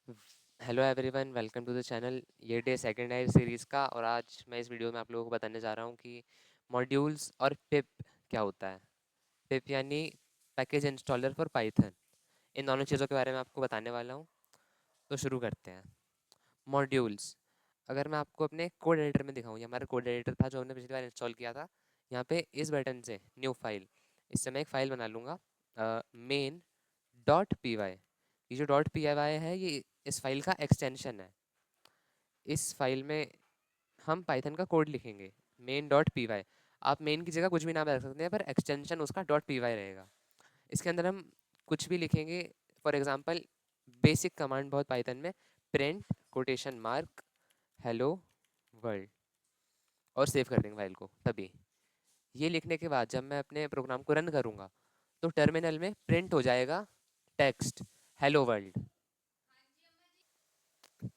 Hello everyone, welcome to the channel. ये day second है इस सीरीज़ का और आज मैं इस वीडियो में आप लोगों को बताने जा रहा हूँ कि मॉड्यूल्स और पिप क्या होता है। पिप यानी पैकेज इंस्टॉलर फॉर पाइथन। इन दोनों चीज़ों के बारे में आपको बताने वाला हूँ। तो शुरू करते हैं। मॉड्यूल्स, अगर मैं आपको अपने कोड एडिटर में दिखाऊँ, ये हमारा कोड एडिटर था जो हमने पिछली बार इंस्टॉल किया था। यहाँ पे इस बटन से न्यू फाइल, इससे मैं एक फ़ाइल बना लूँगा मेन डॉट पी वाई। ये जो डॉट पी वाई है ये इस फाइल का एक्सटेंशन है। इस फाइल में हम पाइथन का कोड लिखेंगे, मेन डॉट पी वाई। आप मेन की जगह कुछ भी नाम रख सकते हैं पर एक्सटेंशन उसका डॉट पी वाई रहेगा। इसके अंदर हम कुछ भी लिखेंगे। फॉर एग्जांपल बेसिक कमांड बहुत पाइथन में, print quotation mark hello world, और सेव कर देंगे फाइल को। तभी ये लिखने के बाद जब मैं अपने प्रोग्राम को रन करूँगा तो टर्मिनल में प्रिंट हो जाएगा टेक्स्ट हेलो वर्ल्ड।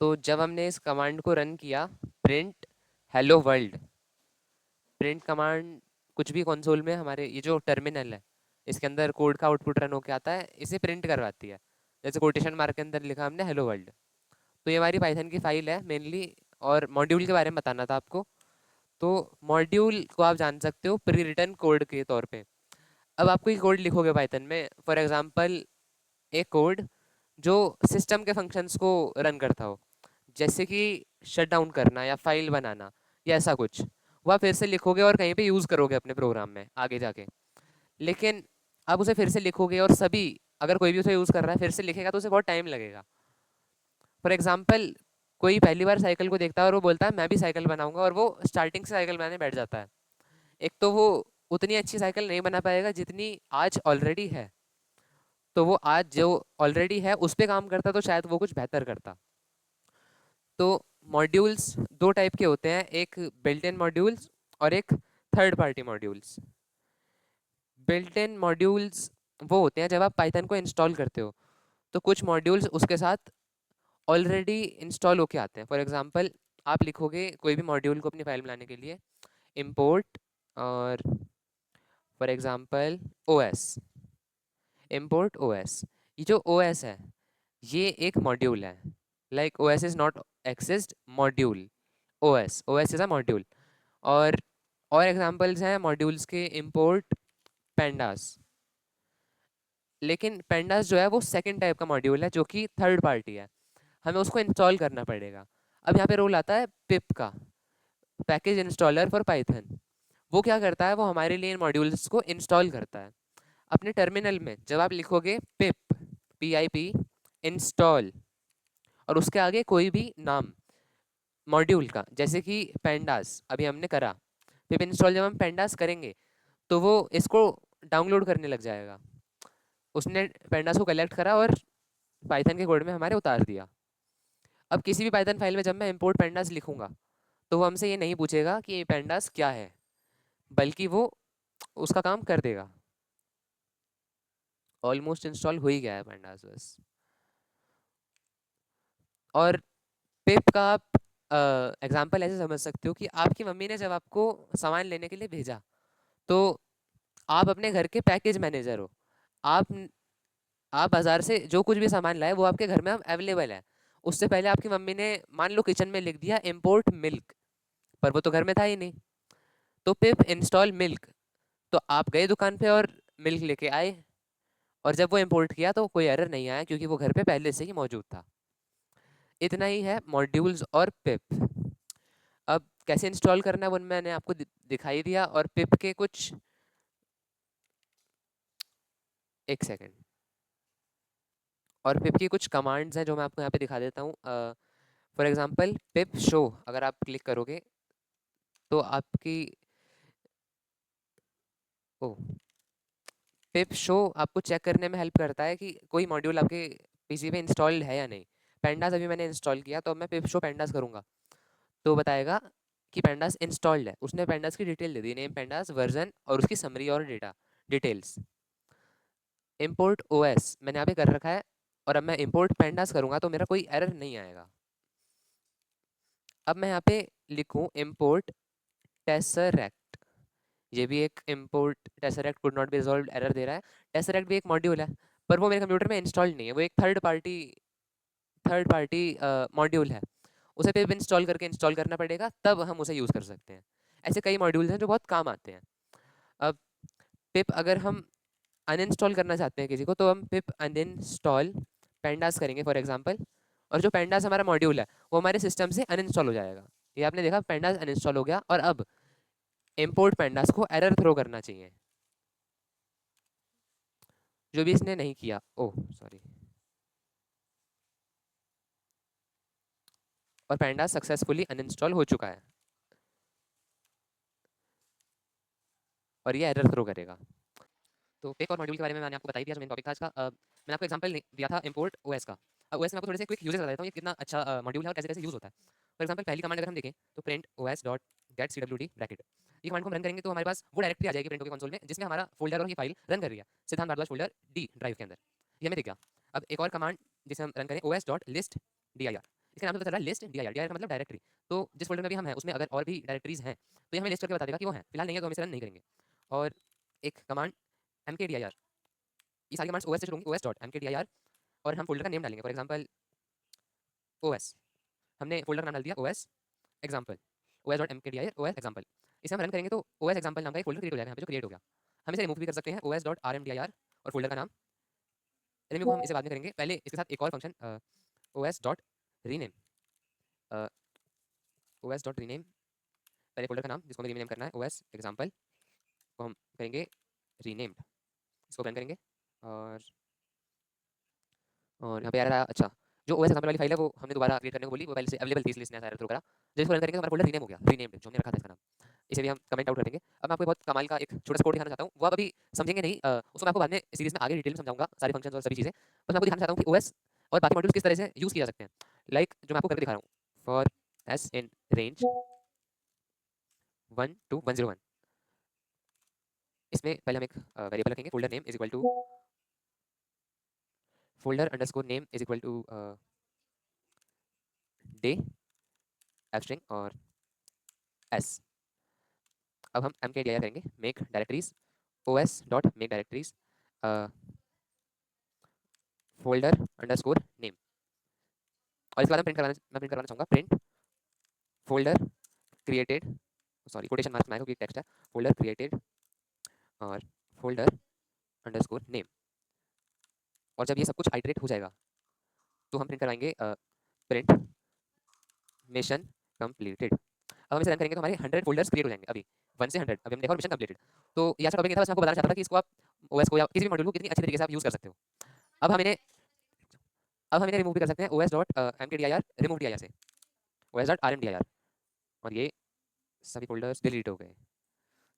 तो जब हमने इस कमांड को रन किया, print hello world, print command कुछ भी कंसोल में हमारे ये जो टर्मिनल है इसके अंदर कोड का आउटपुट रन होकर आता है, इसे प्रिंट करवाती है। जैसे कोटेशन मार्क के अंदर लिखा हमने हेलो वर्ल्ड। तो ये हमारी पाइथन की फाइल है मेनली। और मॉड्यूल के बारे में बताना था आपको। तो मॉड्यूल को आप जान सकते हो प्री रिटन कोड के तौर पे। अब आप कोई कोड लिखोगे पाइथन में, फॉर एग्जांपल एक कोड जो सिस्टम के फंक्शंस को रन करता हो, जैसे कि शट डाउन करना या फाइल बनाना या ऐसा कुछ, वो आप फिर से लिखोगे और कहीं पे यूज़ करोगे अपने प्रोग्राम में आगे जाके। लेकिन आप उसे फिर से लिखोगे और सभी, अगर कोई भी उसे यूज़ कर रहा है फिर से लिखेगा तो उसे बहुत टाइम लगेगा। फॉर एग्जाम्पल कोई पहली बार साइकिल को देखता है और वो बोलता है मैं भी साइकिल बनाऊंगा, और वो स्टार्टिंग से साइकिल बनाने बैठ जाता है। एक तो वो उतनी अच्छी साइकिल नहीं बना पाएगा जितनी आज ऑलरेडी है। तो वो आज जो ऑलरेडी है उस पर काम करता तो शायद वो कुछ बेहतर करता। तो मॉड्यूल्स दो टाइप के होते हैं, एक बिल्ट इन मॉड्यूल्स और एक third party modules. Built in modules वो होते हैं जब आप पाइथन को इंस्टॉल करते हो तो कुछ मॉड्यूल्स उसके साथ ऑलरेडी इंस्टॉल होके आते हैं। फॉर एग्जांपल आप लिखोगे कोई भी मॉड्यूल को अपनी फाइल में लाने के लिए, इंपोर्ट, और for example OS, import OS. ये जो ओएस है ये एक मॉड्यूल है। Like OS is not exist module, OS OS is a module. और एग्जांपल्स हैं मॉड्यूल्स के, इंपोर्ट पेंडास। लेकिन पेंडास जो है वो सेकंड टाइप का मॉड्यूल है जो कि थर्ड पार्टी है, हमें उसको इंस्टॉल करना पड़ेगा। अब यहाँ पे रोल आता है पिप का, पैकेज इंस्टॉलर फॉर पाइथन। वो क्या करता है, वो हमारे लिए इन मॉड्यूल्स को इंस्टॉल करता है। अपने टर्मिनल में जब आप लिखोगे पिप, पी आई पी, इंस्टॉल, और उसके आगे कोई भी नाम मॉड्यूल का, जैसे कि पेंडास अभी हमने करा, पिप इंस्टॉल जब हम पेंडास करेंगे तो वो इसको डाउनलोड करने लग जाएगा। उसने पेंडास को कलेक्ट करा और पाइथन के कोड में हमारे उतार दिया। अब किसी भी पाइथन फाइल में जब मैं इंपोर्ट पेंडास लिखूंगा तो वो हमसे ये नहीं पूछेगा कि ये पेंडास क्या है, बल्कि वो उसका काम कर देगा। ऑलमोस्ट इंस्टॉल हो ही गया है पेंडास बस। और पिप का आप एग्जांपल ऐसे समझ सकते हो कि आपकी मम्मी ने जब आपको सामान लेने के लिए भेजा तो आप अपने घर के पैकेज मैनेजर हो। आप आप बाजार से जो कुछ भी सामान लाए वो आपके घर में अब अवेलेबल है। उससे पहले आपकी मम्मी ने मान लो किचन में लिख दिया इम्पोर्ट मिल्क, पर वो तो घर में था ही नहीं। तो पिप इंस्टॉल मिल्क, तो आप गए दुकान पे और मिल्क लेके आए, और जब वो इंपोर्ट किया तो कोई एरर नहीं आया क्योंकि वो घर पे पहले से ही मौजूद था। इतना ही है मॉड्यूल्स और पिप। अब कैसे इंस्टॉल करना है वो मैंने आपको दिखाई दिया। और पिप के कुछ, एक सेकेंड, और पिप की कुछ कमांड्स हैं जो मैं आपको यहाँ पे दिखा देता हूँ। फॉर एग्जांपल पिप शो, अगर आप क्लिक करोगे तो आपकी, ओ, पिप शो आपको चेक करने में हेल्प करता है कि कोई मॉड्यूल आपके पीसी पे इंस्टॉल्ड है या नहीं। पेंडास अभी मैंने इंस्टॉल किया तो अब मैं पिप शो पेंडास करूँगा तो बताएगा कि पेंडास इंस्टॉल्ड है। उसने पेंडास की डिटेल दे दी, नेम पेंडास, वर्जन और उसकी समरी और डेटा डिटेल्स। इंपोर्ट ओएस मैंने यहाँ पे कर रखा है, और अब मैं इंपोर्ट पेंडास करूँगा तो मेरा कोई एरर नहीं आएगा। अब मैं यहाँ पे लिखूँ इंपोर्ट टेसरैक्ट, ये भी एक import Tesseract could not be resolved error दे रहा है। टेसरैक्ट भी एक मॉड्यूल है पर वो मेरे कंप्यूटर में इंस्टॉल्ड नहीं है, वो एक third party third party module है, उसे पिप इंस्टॉल करके इंस्टॉल करना पड़ेगा, तब हम उसे यूज़ कर सकते हैं। ऐसे कई मॉड्यूल्स हैं जो बहुत काम आते हैं। अब पिप अगर हम अनइंस्टॉल करना चाहते हैं किसी को, तो हम पिप अनइंस्टॉल पैंडास करेंगे फॉर एग्जांपल, और जो पैंडास हमारा मॉड्यूल है वो हमारे सिस्टम से अनइंस्टॉल हो जाएगा। ये आपने देखा, पैंडास अनइंस्टॉल हो गया, और अब इम्पोर्ट पैंडास को एरर थ्रो करना चाहिए, जो भी इसने नहीं किया। Oh sorry. और पैंडास सक्सेसफुली अनइंस्टॉल हो चुका है, और ये एरर थ्रो करेगा। तो पिक और मॉड्यूल के बारे में मैंने आपको बता ही दिया, जो मेन टॉपिक था आज का। मैंने आपको एग्जांपल दिया था इम्पोर्ट ओएस का। अब ओएस में आपको थोड़े से क्विक यूजेस बता देता हूँ, ये कितना अच्छा मॉड्यूल है और कैसे कैसे यूज होता है। फॉर एग्जांपल पहली कमांड अगर हम देखें तो print OS dot gate cwd bracket, ये कमांड को हम रन करेंगे तो हमारे पास वो डायरेक्टरी आ जाएगी प्रिंट के कंसोल में जिसमें हमारा फोल्डर और ये फाइल रन कर रही है, सिद्धांत भारद्वाज फोल्डर डी ड्राइव के अंदर। ये हमें दिख गया। अब एक और कमांड जिसे हम रन करें, OS dot list D I are, इसका नाम तो पता चला लिस्ट डी आई आर, का मतलब डायरेक्टरी। तो जिस फोल्डर में भी हम हैं उसमें अगर और भी डायरेक्टरीज हैं तो ये हमें लिस्ट करके बता देगा कि वो है, फिलहाल नहीं है तो हम इसे रन नहीं करेंगे। और एक command M K D I R, ये सारी कमांड्स ओएस से शुरू होंगी, OS dot M K D I R, और हम फोल्डर का नेम डालेंगे। फॉर एग्जांपल ओएस, हमने फोल्डर का नाम डाल दिया OS example, OS dot M K D I R OS example. इसे हम रन करेंगे तो ओएस एग्जांपल नाम का एक फोल्डर क्रिएट हो जाएगा यहाँ पे, जो क्रिएट हो गया। हम इसे रिमूव भी कर सकते हैं, OS dot R M D I R, और फोल्डर का नाम रिमूव हम इसे बाद में करेंगे। पहले इसके साथ एक और function OS dot rename, OS dot rename, पहले फोल्डर का नाम जिसको हमें रीनेम करना है ओएस एग्जांपल को हम करेंगे रीनेम्ड, इसको रन करेंगे। और यहाँ पे आ रहा, अच्छा जो ओएस एग्जांपल वाली फाइल है वो हमने दोबारा क्रिएट करने को बोली, वो पहले से अवेलेबल थी इसलिए इसने ऐसा एरर थ्रो करा। जब इसको रन करेंगे तो हमारा फोल्डर रीनेम हो गया, रीनेम्ड जो हमने रखा था इसका नाम। इसे भी हम कमेंट आउट कर देंगे। अब मैं आपको बहुत कमाल का एक छोटा सा कोड दिखाना चाहता हूँ, वो आप अभी समझेंगे नहीं, उसको मैं आपको बाद में सीरीज में आगे डिटेल में समझाऊंगा, सारे फंक्शंस और सभी चीज़ें। बस मैं आपको दिखाना चाहता हूँ कि ओएस और बाकी मॉड्यूल्स किस तरह से यूज़ किए जा सकते हैं। लाइक जो मैं आपको करके दिखा रहा हूँ, for S in range 1 to 101, इसमें पहले हम एक वेरिएबल रखेंगे, folder name is equal to folder underscore name is equal to the f string और एस। अब हम एम के डी आई करेंगे, make directories OS dot make directories folder underscore name, और इसके बाद मैं प्रिंट करवाना चाहूँगा print folder created, sorry quotation marks में आएगा क्योंकि टेक्स्ट है, फोल्डर क्रिएटेड और फोल्डर अंडरस्कोर नेम। और जब ये सब कुछ आइटरेट हो जाएगा तो हम प्रिंट करवाएंगे प्रिंट मिशन कंप्लीटेड। अब हम इसे रन करेंगे तो हमारे 100 फोल्डर्स क्रिएट हो जाएंगे, अभी 1 से 100 अभी हमने देखा, और मिशन कंप्लीटेड। तो ये अच्छा टॉपिक था, बस मैं आपको बताना चाहता था कि इसको आप ओएस को या किसी भी मॉड्यूल को कितनी अच्छी तरीके से आप यूज़ कर सकते हो। अब हम इन्हें अब हम इन्हें रिमूव भी कर सकते हैं, OS dot M K D I R remove D I R से OS dot R M D I R, और ये सभी फोल्डर्स डिलीट हो गए।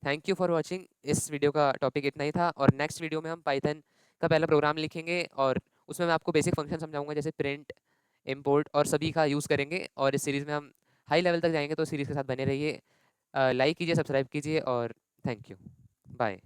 Thank you for watching. इस वीडियो का टॉपिक इतना ही था, और नेक्स्ट वीडियो में हम पाइथन का पहला प्रोग्राम लिखेंगे, और उसमें मैं आपको बेसिक फंक्शन समझाऊंगा जैसे प्रिंट इम्पोर्ट और सभी का यूज़ करेंगे। और इस सीरीज़ में हम हाई लेवल तक जाएंगे, तो सीरीज़ के साथ बने रहिए। लाइक कीजिए, सब्सक्राइब कीजिए, और थैंक यू, बाय।